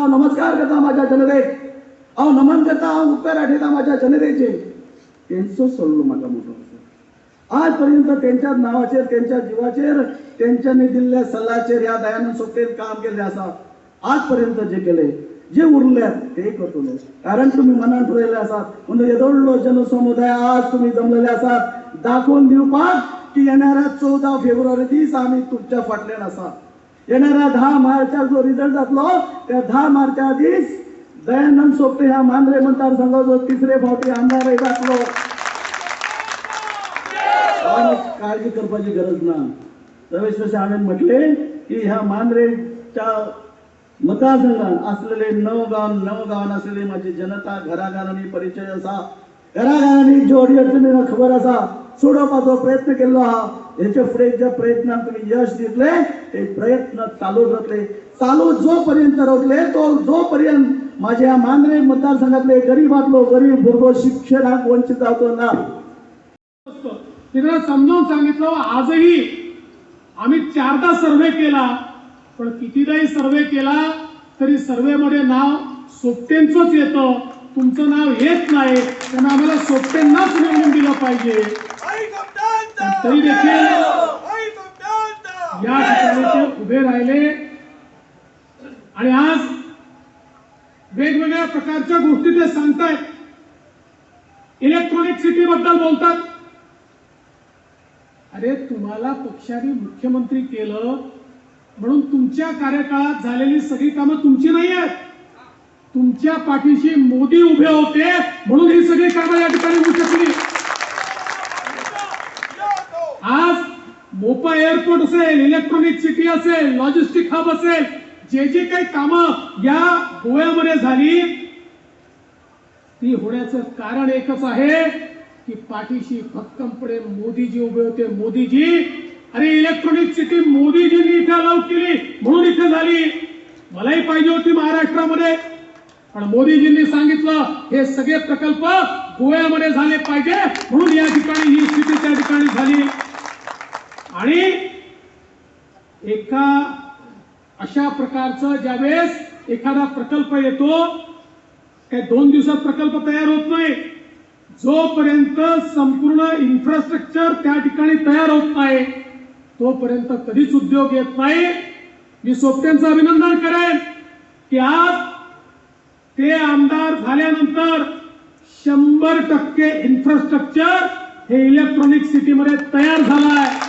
नमस्कार करता माझ्या जनतेक, अहो नमन करता उपकार आठवता माझ्या जनतेचे. त्यांचं सोडलो माझा मोठं आजपर्यंत त्यांच्या नावाचेर त्यांच्या जीवाचेर त्यांच्यानी दिल्ल्या सल्लाचेर या दयानंद सोपटेन काम केले असा. आजपर्यंत जे केले जे उरले ते करतो. कारण तुम्ही मनात ठरवले असात म्हणजे येदोडलो जनसमुदाय आज तुम्ही जमलेले असात दाखवून दिवपाक की येणाऱ्या 14 फेब्रुवारी दिस आम्ही तुमच्या फाटल्यान असा. येणाऱ्या 10 मार्चचा जो रिझल्ट जातलो त्या 10 मार्चच्या दिस दयानंद सोपटे ह्या मांद्रे मतदारसंघाचो तिसरे फावटी आमदार जातलो. काळजी करण्याची गरज ना. रमेश तसे हांवें म्हटले की ह्या मांद्रेच्या मतदारसंघात असलेले 9 गावांत असलेली माझी जनता घराघरांनी परिचय असा. घराघरांनी जोडी अडचणी खबर असा सोडवपाचो प्रयत्न केलो हा. याच्या फुडें ज्या प्रयत्नात तुम्ही यश दिसले ते प्रयत्न चालू राहतले. चालू जोपर्यंत राहतले तो जोपर्यंत माझ्या मांद्रे मतदारसंघातले गरीबातलो गरीब भुरगो शिक्षणाक वंचित जावचो ना. तिकडे समजावून सांगितलं. आजही आम्ही 4दा सर्वे केला पण कितीदाही सर्वे केला तरी सर्वेमध्ये नाव सोपटेंचंच येतं, तुमचं नाव येत नाही. त्यांना आम्हाला सोपटेंनाच निवडून दिलं पाहिजे. तरी देखील या ठिकाणी ते उभे राहिले आणि आज वेगवेगळ्या प्रकारच्या गोष्टी ते सांगतायत. इलेक्ट्रॉनिक सिटी बद्दल बोलतात. अरे तुम्हाला पक्षाने मुख्यमंत्री केलं म्हणून तुमच्या कार्यकाळात झालेली सगळी कामं तुमची नाही आहेत. तुमच्या पाठीशी मोदी उभे होते म्हणून ही सगळी कामं या ठिकाणी होऊ शकली. आज मोपा एअरपोर्ट असेल, इलेक्ट्रॉनिक सिटी असेल, लॉजिस्टिक हब असेल, जे काही कामं या गोव्यामध्ये झाली ती होण्याचं कारण एकच आहे की पाठीशी भक्कमपणे मोदीजी उभे होते. मोदीजी, अरे इलेक्ट्रॉनिक सिटी मोदीजींनी इथे अलाउ केली म्हणून इथे झाली. मलाही पाहिजे होती महाराष्ट्रामध्ये पण मोदीजींनी सांगितलं हे सगळे प्रकल्प गोव्यामध्ये झाले पाहिजे म्हणून या ठिकाणी ही स्थिती त्या ठिकाणी झाली. आणि एका अशा प्रकारचं ज्यावेळेस एखादा प्रकल्प येतो काही 2 दिवसात प्रकल्प तयार होत नाही. जोपर्यंत संपूर्ण इन्फ्रास्ट्रक्चर त्या ठिकाणी तयार होत नाही तोपर्यंत कधीच उद्योग येत नाही. मी सोपटेंचं अभिनंदन करेन की आज ते आमदार झाल्यानंतर 100% इन्फ्रास्ट्रक्चर हे इलेक्ट्रॉनिक सिटीमध्ये तयार झालं आहे.